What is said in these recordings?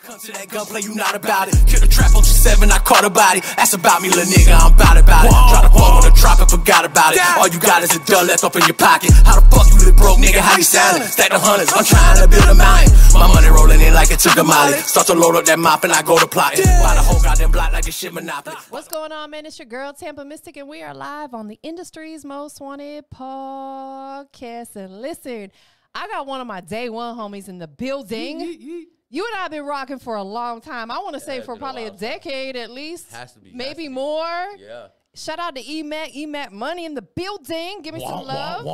Come to that gunplay, you not about it. Kill the trap on G7, I caught a body. Ask about me, little nigga, I'm about it. Drop the phone on the drop and forgot about it. All you got is a done left up in your pocket. How the fuck you live broke, nigga, how you soundin'? Stack the hundreds, I'm trying to build a mountain. My money rolling in like it took a molly. Start to load up that mop and I go to plotting. Buy the whole goddamn block like a shit monopoly. What's going on, man? It's your girl, TampaMystic, and we are live on the industry's most wanted podcast. And listen, I got one of my day one homies in the building. You and I have been rocking for a long time. I want to say for probably a decade at least. Has to be. Maybe more. Yeah. Shout out to Emac Money in the building. Give me some love.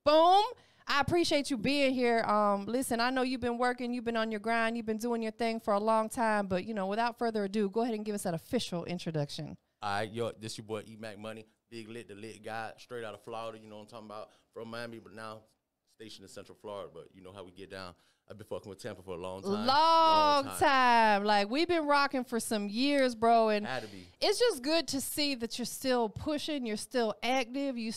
Boom. I appreciate you being here. Listen, I know you've been working. You've been on your grind. You've been doing your thing for a long time. But, you know, without further ado, go ahead and give us that official introduction. All right, yo, this your boy Emac Money. Big lit, the lit guy, straight out of Florida. You know what I'm talking about? From Miami, but now stationed in Central Florida. But you know how we get down. I've been fucking with Tampa for a long time. Long time. Like, we've been rocking for some years, bro. And had to be. It's just good to see that you're still pushing. You're still active. You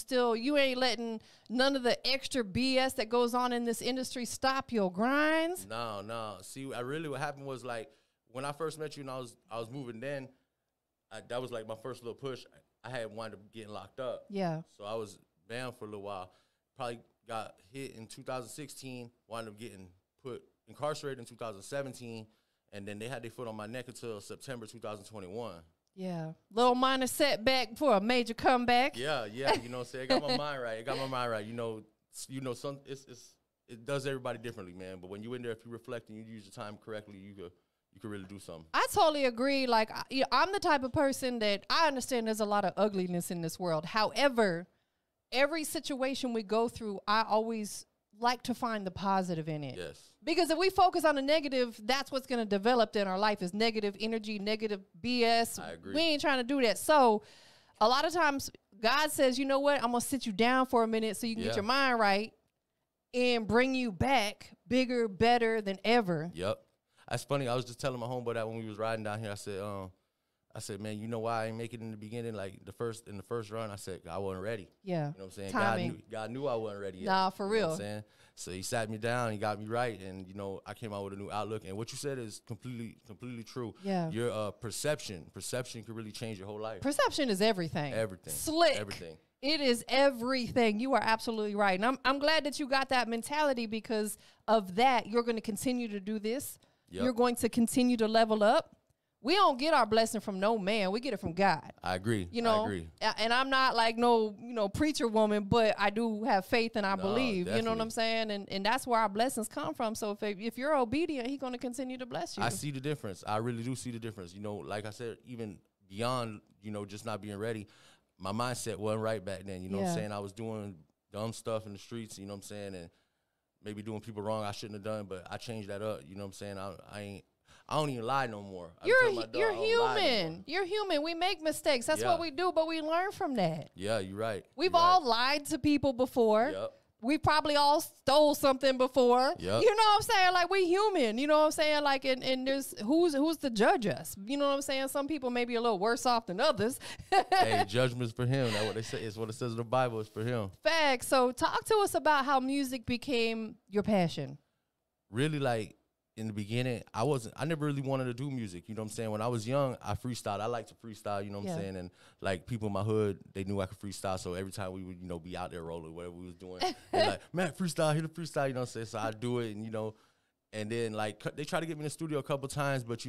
ain't letting none of the extra BS that goes on in this industry stop your grinds. No. See, what happened was, like, when I first met you and I was moving then, that was, like, my first little push. I had wound up getting locked up. Yeah. So I was banned for a little while. Probably got hit in 2016, wound up getting incarcerated in 2017, and then they had their foot on my neck until September 2021. Yeah. Little minor setback for a major comeback. Yeah, you know what I'm saying? I got my mind right. You know, it does everybody differently, man. But when you in there, if you reflect and you use your time correctly, you could really do something. I totally agree. Like, I'm the type of person that I understand there's a lot of ugliness in this world. However, every situation we go through, I always like to find the positive in it. Yes. Because if we focus on the negative, that's what's going to develop in our life is negative energy, negative BS. I agree. We ain't trying to do that. So a lot of times God says, you know what, I'm going to sit you down for a minute so you can get your mind right and bring you back bigger, better than ever. Yep. That's funny. I was just telling my homeboy that when we was riding down here, I said, man, you know why I ain't make it in the beginning? Like in the first run, I said I wasn't ready. Yeah. You know what I'm saying? Timing. God knew I wasn't ready yet. Nah, for real. You know what I'm saying? So he sat me down, he got me right, and you know, I came out with a new outlook. And what you said is completely true. Yeah. Your perception can really change your whole life. Perception is everything. Everything. Slick. Everything. It is everything. You are absolutely right. And I'm glad that you got that mentality because of that. You're going to continue to do this. Yep. You're going to continue to level up. We don't get our blessing from no man. We get it from God. I agree. You know, I agree. And I'm not like no, preacher woman, but I do have faith and I believe. Definitely. You know what I'm saying? And that's where our blessings come from. So if you're obedient, he's going to continue to bless you. I see the difference. I really do see the difference. You know, like I said, even beyond, just not being ready, my mindset wasn't right back then. You know what I'm saying? I was doing dumb stuff in the streets, you know what I'm saying? And maybe doing people wrong I shouldn't have done, but I changed that up. You know what I'm saying? I don't even lie no more. You're human. You're human. We make mistakes. That's what we do, but we learn from that. Yeah, you're right. We've all lied to people before. Yep. We probably all stole something before. Yep. You know what I'm saying? Like, we human. You know what I'm saying? Like, and there's who's to judge us? You know what I'm saying? Some people may be a little worse off than others. Hey, judgment's for him. That's what they say. It's what it says in the Bible. It's for him. Facts. So talk to us about how music became your passion. Really, like, in the beginning, I never really wanted to do music. You know what I'm saying? When I was young, I freestyled. I like to freestyle, you know what I'm saying? And like people in my hood, they knew I could freestyle. So every time we would, be out there rolling, whatever we was doing, they're like, Matt, freestyle, hit a freestyle, you know what I'm saying? So I do it and, and then like they tried to get me in the studio a couple times, but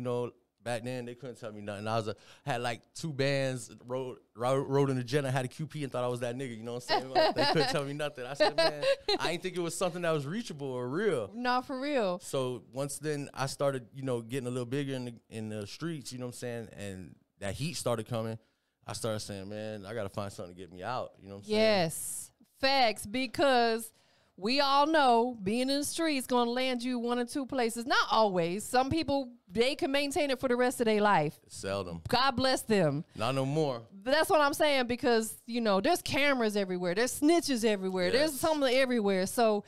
back then they couldn't tell me nothing. Had like 2 bands, rode in the jet. I had a QP and thought I was that nigga, you know what I'm saying? Like, they couldn't tell me nothing. I said, man, I didn't think it was something that was reachable or real. Not for real. So once then I started, getting a little bigger in the streets, you know what I'm saying? And that heat started coming. I started saying, man, I got to find something to get me out, you know what I'm saying? Yes, facts, because we all know being in the streets going to land you 1 or 2 places. Not always. Some people, they can maintain it for the rest of their life. Seldom. God bless them. Not no more. But that's what I'm saying because, there's cameras everywhere. There's snitches everywhere. Yes. There's something everywhere. So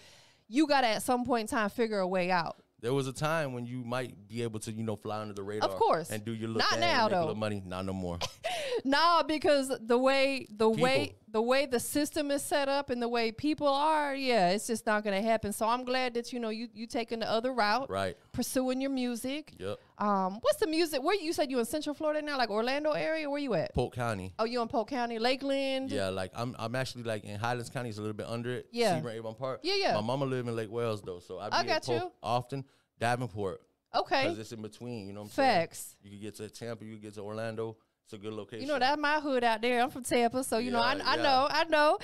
you got to, at some point in time, figure a way out. There was a time when you might be able to, fly under the radar. Of course. And do your little Not thing, now, make a though. little money. Not no more. Nah, because the way the system is set up and the way people are, yeah, it's just not gonna happen. So I'm glad that you taking the other route, right? Pursuing your music. Yep. What's the music? Where you said you in Central Florida now, like Orlando area? Where you at? Polk County. Oh, you in Polk County, Lakeland? Yeah, like I'm actually like in Highlands County. It's a little bit under it. Yeah. Sebring, Avon Park. Yeah. My mama live in Lake Wales though, so I be got in Polk you. often. Davenport. Okay. Because it's in between. You know what I'm Facts. saying? You can get to Tampa. You can get to Orlando. It's a good location. You know, that's my hood out there. I'm from Tampa, so you know, I know.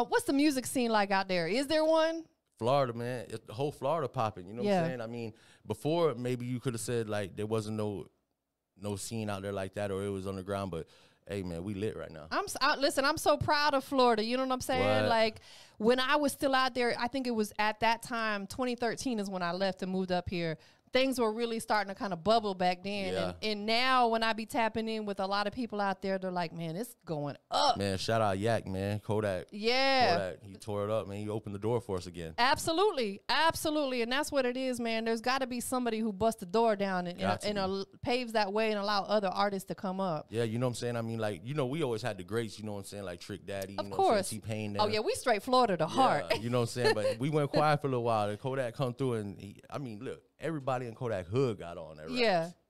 What's the music scene like out there? Is there one? Florida, man. The whole Florida popping. You know what I'm saying? I mean, before maybe you could have said like there wasn't no scene out there like that, or it was underground. But hey, man, we lit right now. Listen, I'm so proud of Florida. You know what I'm saying? What? Like when I was still out there, I think it was at that time, 2013 is when I left and moved up here. Things were really starting to kind of bubble back then. Yeah. And now when I be tapping in with a lot of people out there, they're like, man, it's going up. Man, shout out Yak, man. Kodak. Yeah. Kodak. He tore it up, man. He opened the door for us again. Absolutely. Absolutely. And that's what it is, man. There's got to be somebody who busts the door down and paves that way and allow other artists to come up. Yeah, you know what I'm saying? I mean, like, we always had the greats, you know what I'm saying? Like Trick Daddy, of course. T-Pain. Oh, yeah, we straight Florida to heart. You know what I'm saying? But we went quiet for a little while. And Kodak come through and, look, everybody in Kodak hood got on that.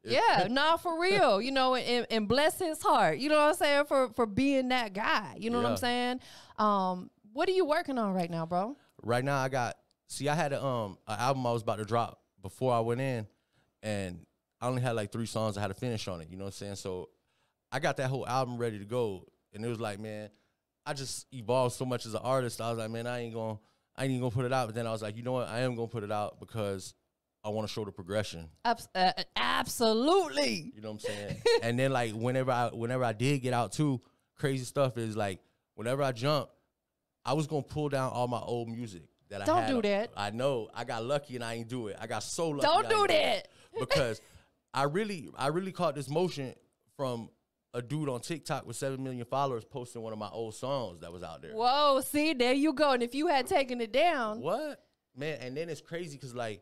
Yeah, nah, for real. You know, and bless his heart. You know what I'm saying? For being that guy. You know what I'm saying? What are you working on right now, bro? Right now, I had an album I was about to drop before I went in, and I only had like 3 songs I had to finish on it. You know what I'm saying? So I got that whole album ready to go, and it was like, man, I just evolved so much as an artist. I was like, man, I ain't even gonna put it out. But then I was like, you know what? I am gonna put it out because I want to show the progression. Absolutely. You know what I'm saying? And then like whenever I did get out too, crazy stuff is like whenever I jump, I was gonna pull down all my old music that I had. Don't do that. I know. I got lucky and I ain't do it. I got so lucky. Don't do that. Because I really caught this motion from a dude on TikTok with 7 million followers posting one of my old songs that was out there. Whoa, see, there you go. And if you had taken it down. What? Man, and then it's crazy because like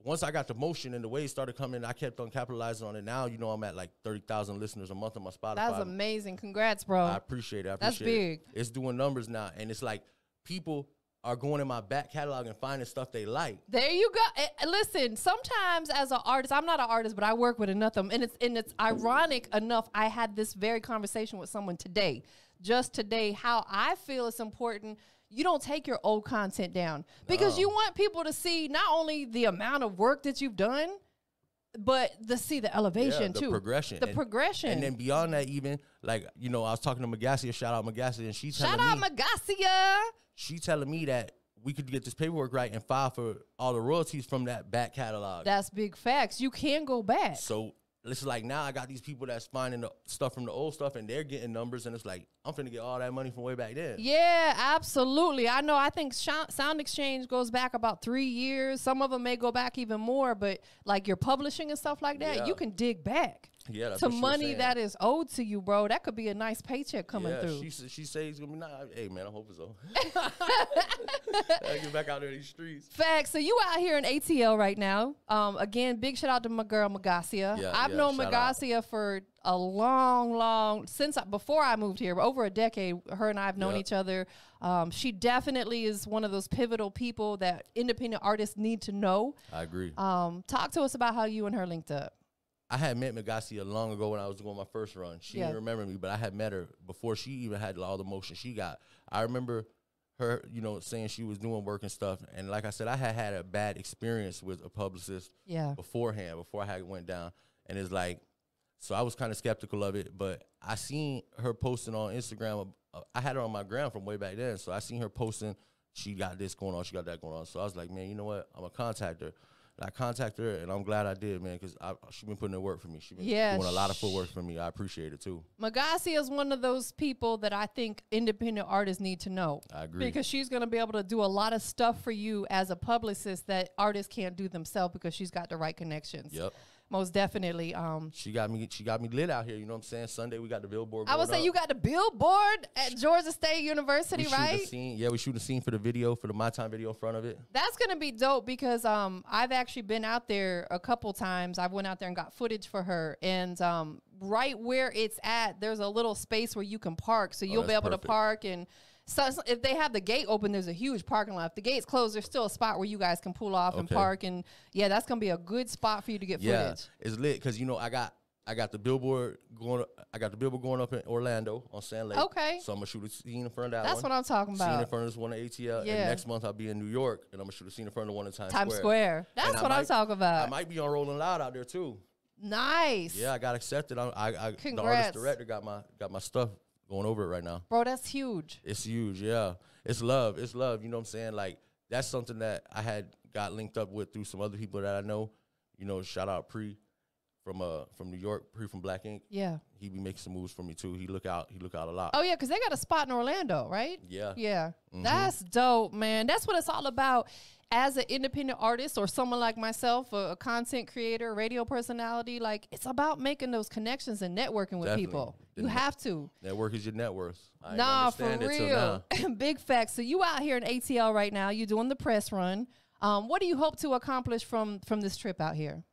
once I got the motion and the waves started coming, I kept on capitalizing on it. Now, I'm at like 30,000 listeners a month on my Spotify. That's amazing. Congrats, bro. I appreciate it. That's big. It's doing numbers now. And it's like people are going in my back catalog and finding stuff they like. There you go. Listen, sometimes as an artist, I'm not an artist, but I work with enough of them. And it's ironic enough, I had this very conversation with someone today, just today, how I feel it's important you don't take your old content down because you want people to see not only the amount of work that you've done, but to see the elevation too. Progression. The progression. And then beyond that, even like, I was talking to Magazia, shout out Magazia, and she telling me that we could get this paperwork right and file for all the royalties from that back catalog. That's big facts. You can go back. So it's like now I got these people that's finding the stuff from the old stuff and they're getting numbers, and it's like I'm finna get all that money from way back then. Yeah, absolutely. I know. I think Sound Exchange goes back about 3 years. Some of them may go back even more, but like your publishing and stuff like that, you can dig back. Yeah, that's to what money that is owed to you, bro. That could be a nice paycheck coming through. She says it's gonna be nice. Hey, man, I hope so. I get back out there in these streets. Facts. So you out here in ATL right now. Again, big shout out to my girl Magazia. I've known Magazia for a long since before I moved here, over a decade. Her and I have known each other. She definitely is one of those pivotal people that independent artists need to know. I agree. Talk to us about how you and her linked up. I had met Magazia long ago when I was doing my first run. She didn't remember me, but I had met her before she even had all the motion she got. I remember her, saying she was doing work and stuff. And like I said, I had a bad experience with a publicist beforehand, before I had went down. And it's like, so I was kind of skeptical of it, but I seen her posting on Instagram. I had her on my gram from way back then. So I seen her posting, she got this going on, she got that going on. So I was like, man, you know what? I'm going to contact her. And I contacted her, and I'm glad I did, man, because she's been putting in work for me. She's been doing a lot of footwork for me. I appreciate it, too. Magazia is one of those people that I think independent artists need to know. I agree. Because she's going to be able to do a lot of stuff for you as a publicist that artists can't do themselves because she's got the right connections. Yep. Most definitely. She got me lit out here. You know what I'm saying? Sunday we got the Billboard. I would say you got the Billboard at Georgia State University, right? We shooting a scene for the video, for the My Time video in front of it. That's gonna be dope because I've actually been out there a couple times. I went out there and got footage for her, and right where it's at, there's a little space where you can park, so you'll be able to park. And so if they have the gate open, there's a huge parking lot. If the gate's closed, there's still a spot where you guys can pull off and park. And yeah, that's gonna be a good spot for you to get footage. Yeah, it's lit because you know I got the Billboard going. I got the Billboard going up in Orlando on Sand Lake. Okay. So I'm gonna shoot a scene in front of that. That's what I'm talking about. Scene in front of this one at ATL. Yeah. And next month I'll be in New York and I'm gonna shoot a scene in front of the one in Times Square. That's what I'm talking about. I might be on Rolling Loud out there too. Nice. Yeah, I got accepted. Congrats. The artist director got my stuff going over it right now. Bro, that's huge. It's huge. Yeah. It's love. It's love. You know what I'm saying? Like that's something that I had got linked up with through some other people that I know. You know, shout out Pre from New York, Pre from Black Ink. Yeah. He be making some moves for me too. He look out a lot. Oh yeah, because they got a spot in Orlando, right? Yeah. Yeah. That's dope, man. That's what it's all about. As an independent artist or someone like myself, a content creator, radio personality, like it's about making those connections and networking with people. You have to. Network is your net worth. Nah, for real. Big facts. So you out here in ATL right now. You doing the press run. What do you hope to accomplish from this trip out here?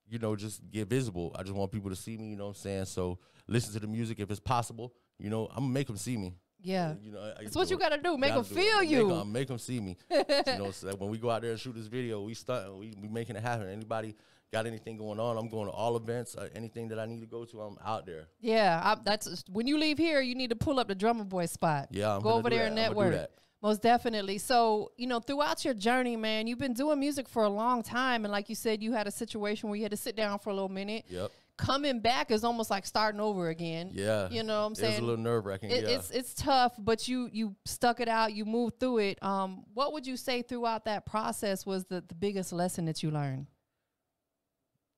You know, just get visible. I just want people to see me, you know what I'm saying? So listen to the music if it's possible. You know, I'm going to make them see me. Yeah. You know, that's what you got to do. Make them feel you. Make them see me. You know, so that when we go out there and shoot this video, we making it happen. Anybody got anything going on, I'm going to all events. Anything that I need to go to, I'm out there. Yeah. That's when you leave here, you need to pull up the Drummer Boy spot. Yeah, go over there and network. Most definitely. So, you know, throughout your journey, man, you've been doing music for a long time. And like you said, you had a situation where you had to sit down for a little minute. Yep. Coming back is almost like starting over again. Yeah. You know what I'm saying? It's a little nerve-wracking, It's tough, but you stuck it out. You moved through it. What would you say throughout that process was the biggest lesson that you learned?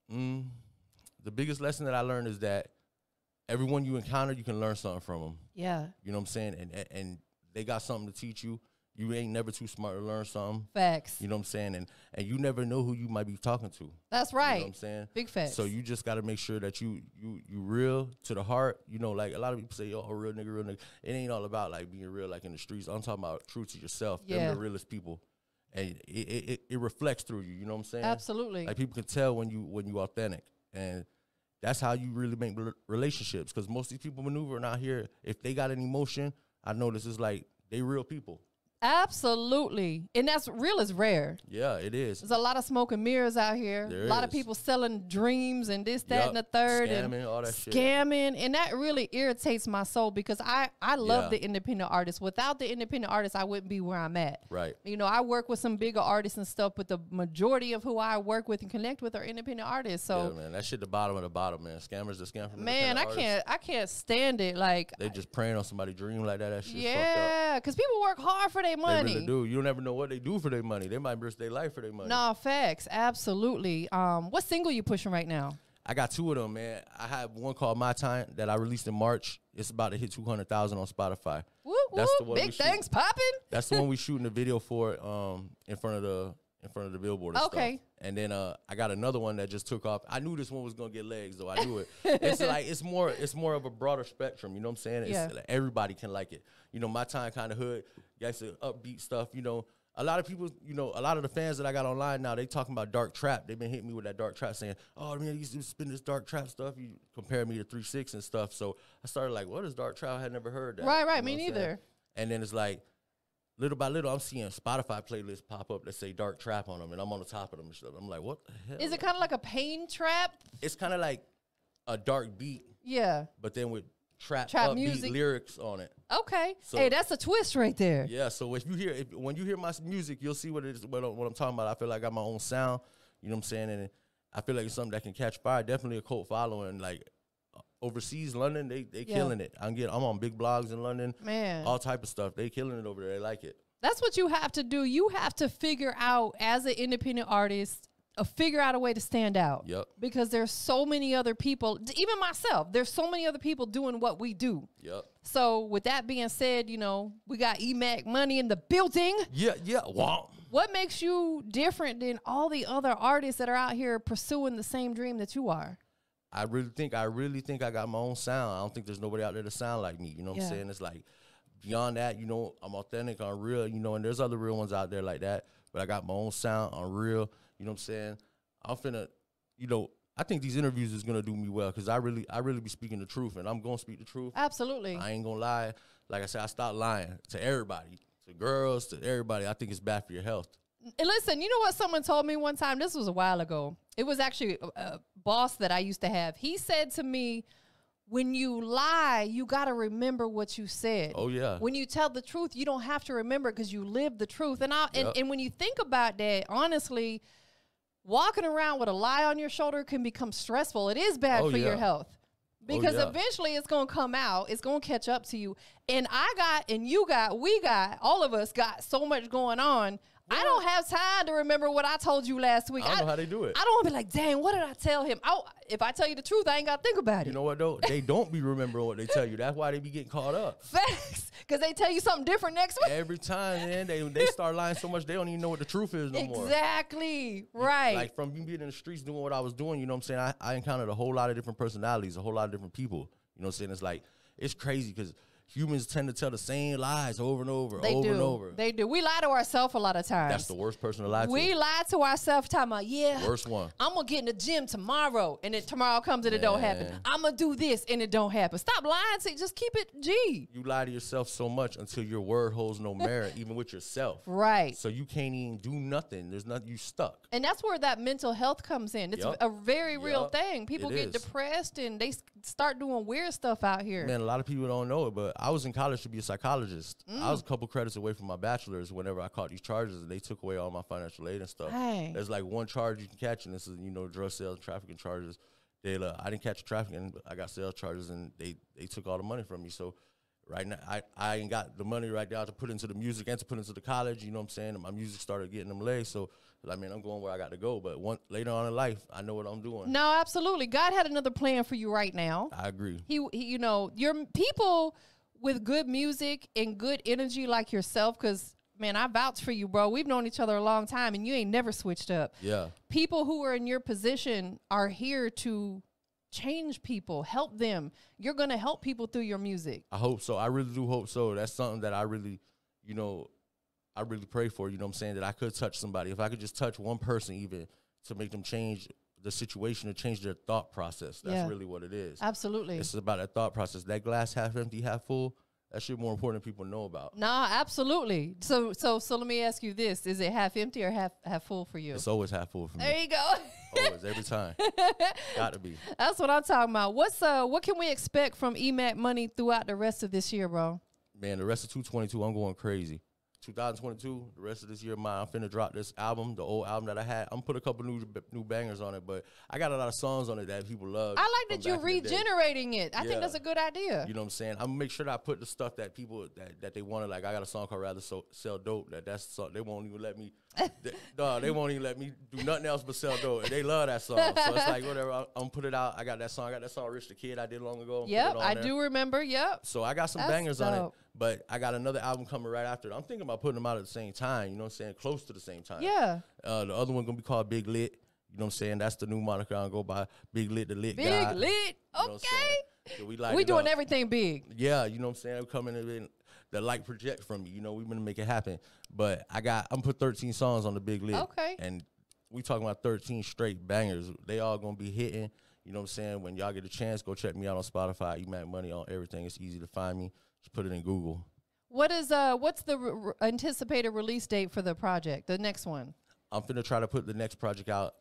The biggest lesson that I learned is that everyone you encounter, you can learn something from them. Yeah. You know what I'm saying? And they got something to teach you. You ain't never too smart to learn something. Facts. You know what I'm saying? And you never know who you might be talking to. That's right. You know what I'm saying? Big facts. So you just got to make sure that you real to the heart. You know, like a lot of people say, oh, real nigga, real nigga. It ain't all about like being real like in the streets. I'm talking about true to yourself. Yeah. They're the realest people. And it reflects through you. You know what I'm saying? Absolutely. Like people can tell when you authentic. And that's how you really make relationships. Because most of these people maneuvering out here, if they got an emotion, I know this is like, they real people. Absolutely. And that's real is rare. Yeah, it is. There's a lot of smoke and mirrors out here. A lot of people selling dreams and this, that, and the third. Scamming, and all that shit. Scamming. And that really irritates my soul because I love the independent artists. Without the independent artists, I wouldn't be where I'm at. Right. You know, I work with some bigger artists and stuff, but the majority of who I work with and connect with are independent artists. So yeah, man, that shit the bottom of the bottom, man. Scammers that scam from man, I can't stand it. Like they just preying on somebody's dream like that. That shit's fucked up. Yeah, because people work hard for their money. They really do. You don't ever know what they do for their money. They might risk their life for their money. No, facts. Absolutely. What single you pushing right now? I got two of them, man. I have one called My Time that I released in March. It's about to hit 200,000 on Spotify. Whoop, whoop. The one big things popping. That's the one we shooting the video for in front of the Billboard and stuff. And then I got another one that just took off. I knew this one was gonna get legs, though. I knew it. It's like it's more of a broader spectrum. You know what I'm saying? It's like everybody can like it. You know, My Time kind of hood. You guys upbeat stuff. You know, a lot of people. You know, a lot of the fans that I got online now, they talking about dark trap. They've been hitting me with that dark trap, saying, "Oh man, you used to spin this dark trap stuff." You compare me to 3 6 and stuff. So I started like, "What is dark trap?" I had never heard that. Right. You know Me neither. And then it's like, little by little, I'm seeing Spotify playlists pop up that say dark trap on them, and I'm on the top of them and stuff. I'm like, what the hell? Is it kind of like a pain trap? It's kind of like a dark beat. Yeah. But then with trap music lyrics on it. Okay. So, hey, that's a twist right there. Yeah. So when you hear my music, you'll see what it is, what I'm talking about. I feel like I got my own sound. You know what I'm saying? And I feel like it's something that can catch fire. Definitely a cult following. Like overseas, London, they killing it. I'm on big blogs in London. Man. All type of stuff. They killing it over there. They like it. That's what you have to do. You have to figure out as an independent artist, figure out a way to stand out. Yep. Because there's so many other people, even myself, there's so many other people doing what we do. Yep. So with that being said, you know, we got Emac Money in the building. Yeah. Wow. What makes you different than all the other artists that are out here pursuing the same dream that you are? I really think I got my own sound. I don't think there's nobody out there to sound like me. You know what I'm saying? It's like beyond that, you know, I'm authentic, I'm real, you know, and there's other real ones out there like that. But I got my own sound, I'm real. You know what I'm saying? I'm finna, you know, I think these interviews is gonna do me well because I really be speaking the truth, and I'm gonna speak the truth. Absolutely. I ain't gonna lie. Like I said, I stopped lying to everybody, to girls, to everybody. I think it's bad for your health. And listen, you know what someone told me one time? This was a while ago. It was actually a boss that I used to have. He said to me, when you lie, you got to remember what you said. Oh, yeah. When you tell the truth, you don't have to remember because you live the truth. And when you think about that, honestly, walking around with a lie on your shoulder can become stressful. It is bad for your health. Because eventually it's going to come out. It's going to catch up to you. And I got, and you got, we got, all of us got so much going on. I don't have time to remember what I told you last week. I don't know how they do it. I don't want to be like, dang, what did I tell him? If I tell you the truth, I ain't got to think about it. You know what, though? They don't be remembering what they tell you. That's why they be getting caught up. Facts. Because they tell you something different next week. Every time, man, they start lying so much, they don't even know what the truth is no more. Exactly. Right. Like, from me being in the streets doing what I was doing, you know what I'm saying? I encountered a whole lot of different personalities, a whole lot of different people. You know what I'm saying? It's like, it's crazy because humans tend to tell the same lies over and over, and over. They do. We lie to ourselves a lot of times. That's the worst person to lie to. We lie to ourselves talking about, worst one. I'm going to get in the gym tomorrow, and then tomorrow comes and it don't happen. I'm going to do this, and it don't happen. Stop lying to just keep it G. You lie to yourself so much until your word holds no merit, even with yourself. Right. So you can't even do nothing. There's nothing. You stuck. And that's where that mental health comes in. It's a very real thing. People get depressed, and they start doing weird stuff out here. Man, a lot of people don't know it, but I was in college to be a psychologist. I was a couple credits away from my bachelor's whenever I caught these charges, and they took away all my financial aid and stuff. Dang. There's like one charge you can catch, and this is, you know, drug sales, trafficking charges. I didn't catch trafficking, but I got sales charges, and they took all the money from me. So right now, I ain't got the money right now to put into the music and to put into the college, you know what I'm saying? And my music started getting them legs, so I mean, I'm going where I got to go. But later on in life, I know what I'm doing. No, absolutely. God had another plan for you right now. I agree. He you know, your people with good music and good energy like yourself, because, man, I vouch for you, bro. We've known each other a long time, and you ain't never switched up. Yeah. People who are in your position are here to change people, help them. You're going to help people through your music. I hope so. I really do hope so. That's something that I really, you know, I really pray for, you know what I'm saying, that I could touch somebody. If I could just touch one person even to make them change the situation, to change their thought process. That's really what it is. Absolutely. It's about that thought process. That glass half empty, half full, that shit more important than people know about. Nah, absolutely. So let me ask you this. Is it half empty or half full for you? It's always half full for me. There you go. Always, every time. Got to be. That's what I'm talking about. What can we expect from Emac Money throughout the rest of this year, bro? Man, the rest of 2022, I'm going crazy. 2022, the rest of this year, I'm finna drop this album, the old album that I had. I'm put a couple new bangers on it, but I got a lot of songs on it that people love. I like that you're regenerating it. I think that's a good idea. You know what I'm saying? I'm gonna make sure that I put the stuff that people that they wanted. Like, I got a song called Rather Sell Dope. That's the song. They won't even let me. They won't even let me do nothing else but sell dope. And they love that song. So it's like, whatever. I'm gonna put it out. I got that song. Rich the Kid I did long ago. Yep, I do remember. Yep. So I got some bangers on it. But I got another album coming right after it. I'm thinking about putting them out at the same time, you know what I'm saying? Close to the same time. Yeah. The other one going to be called Big Lit. You know what I'm saying? That's the new moniker. I'm going to go by Big Lit, the Lit Guy. Big Lit. You know Okay. So we doing everything big. Yeah, you know what I'm saying? I'm coming in the light project from me. You know, we're going to make it happen. But I'm put 13 songs on the Big Lit. Okay. And we talking about 13 straight bangers. They all going to be hitting. You know what I'm saying? When y'all get a chance, go check me out on Spotify, Emac Money, on everything. It's easy to find me. Just put it in Google. What's the anticipated release date for the project, the next one? I'm finna try to put the next project out.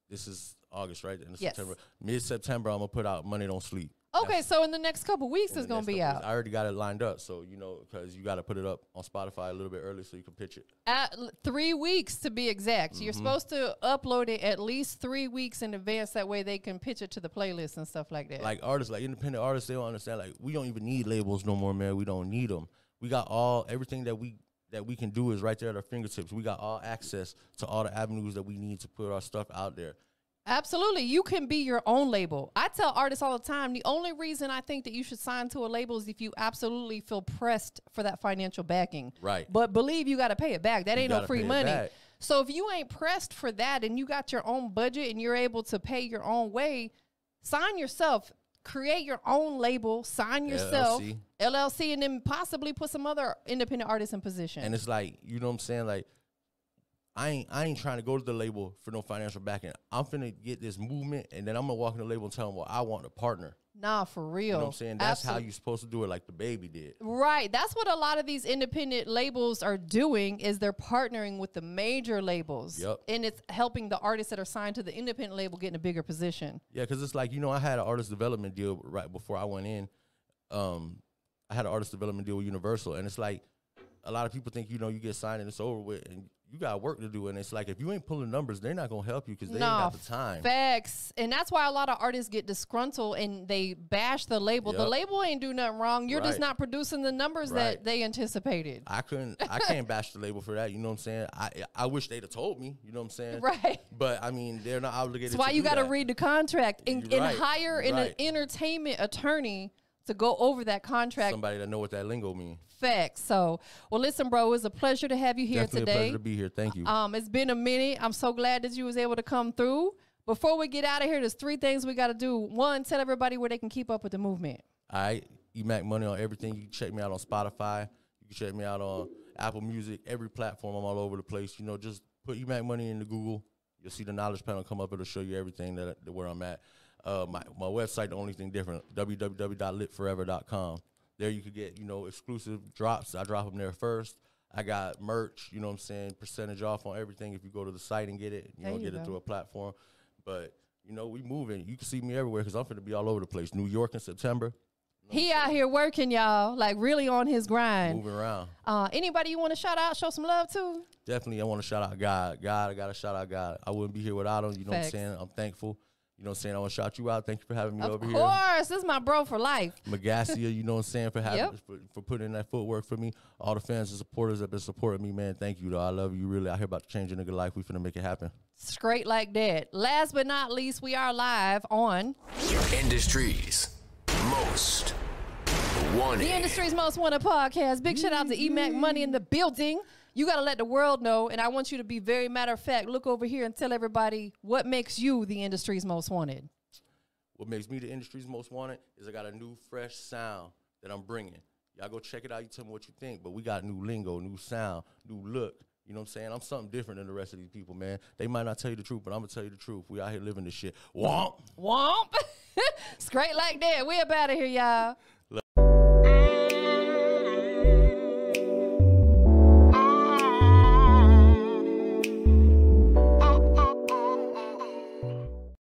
This is August, right? In September. Mid-September, I'm gonna put out Money Don't Sleep. Okay, so in the next couple weeks, it's gonna be out. I already got it lined up, so you know, because you got to put it up on Spotify a little bit early so you can pitch it. 3 weeks to be exact. You're supposed to upload it at least 3 weeks in advance. That way they can pitch it to the playlist and stuff like that. Like artists, like independent artists, they don't understand. Like, we don't even need labels no more, man. We don't need them. We got everything that we can do is right there at our fingertips. We got all access to all the avenues that we need to put our stuff out there. Absolutely. You can be your own label. I tell artists all the time, the only reason I think that you should sign to a label is if you absolutely feel pressed for that financial backing. Right. But believe you got to pay it back. That ain't no free money. So if you ain't pressed for that and you got your own budget and you're able to pay your own way, sign yourself, create your own label, sign yourself, LLC, and then possibly put some other independent artists in position. And it's like, you know what I'm saying? Like, I ain't trying to go to the label for no financial backing. I'm finna get this movement, and then I'm gonna walk in the label and tell them, well, I want a partner. Nah, for real. You know what I'm saying? That's how you're supposed to do it, like the Baby did. Right. That's what a lot of these independent labels are doing, is they're partnering with the major labels. Yep. And it's helping the artists that are signed to the independent label get in a bigger position. Yeah, because it's like, you know, I had an artist development deal right before I went in. I had an artist development deal with Universal, and it's like, a lot of people think, you know, you get signed and it's over with, and you got work to do. And it's like, if you ain't pulling numbers, they're not going to help you because they ain't got the time. Facts. And that's why a lot of artists get disgruntled and they bash the label. The label ain't do nothing wrong. You're just not producing the numbers that they anticipated. I can't bash the label for that. You know what I'm saying? I wish they'd have told me. You know what I'm saying? Right. But, I mean, they're not obligated to That's why you got to read the contract and hire an entertainment attorney to go over that contract. Somebody that know what that lingo means. Facts. So, well, listen, bro, it was a pleasure to have you here Definitely today. A pleasure to be here. Thank you. It's been a minute. I'm so glad that you was able to come through. Before we get out of here, there's 3 things we got to do. 1, tell everybody where they can keep up with the movement. All right. Emac Money on everything. You can check me out on Spotify. You can check me out on Apple Music. Every platform. I'm all over the place. You know, just put Emac Money into Google. You'll see the knowledge panel come up. It'll show you everything where I'm at. My website, the only thing different, www.litforever.com. There you could get, you know, exclusive drops. I drop them there first. I got merch, you know what I'm saying, percentage off on everything if you go to the site and get it. You know, get it through a platform. But, you know, we moving. You can see me everywhere because I'm going to be all over the place. New York in September. He out here working, y'all, like really on his grind. Moving around. Anybody you want to shout out, show some love to? Definitely, I want to shout out God. I got to shout out God. I wouldn't be here without him. You know what I'm saying? I'm thankful. You know what I'm saying? I want to shout you out. Thank you for having me over here. Of course. This is my bro for life. Magazia, you know what I'm saying, for having for putting in that footwork for me. All the fans and supporters that have been supporting me, man. Thank you, though. I love you. Really out here about to change a nigga life. We finna make it happen. Straight like that. Last but not least, we are live on Industry's Most Wanted. The Industry's Most Wanted podcast. Big shout out to Emac Money in the building. You got to let the world know, and I want you to be very matter of fact. Look over here and tell everybody what makes you the industry's most wanted. What makes me the industry's most wanted is I got a new, fresh sound that I'm bringing. Y'all go check it out. You tell me what you think. But we got new lingo, new sound, new look. You know what I'm saying? I'm something different than the rest of these people, man. They might not tell you the truth, but I'm going to tell you the truth. We out here living this shit. Womp. Womp. Straight like that. We up out of here, y'all.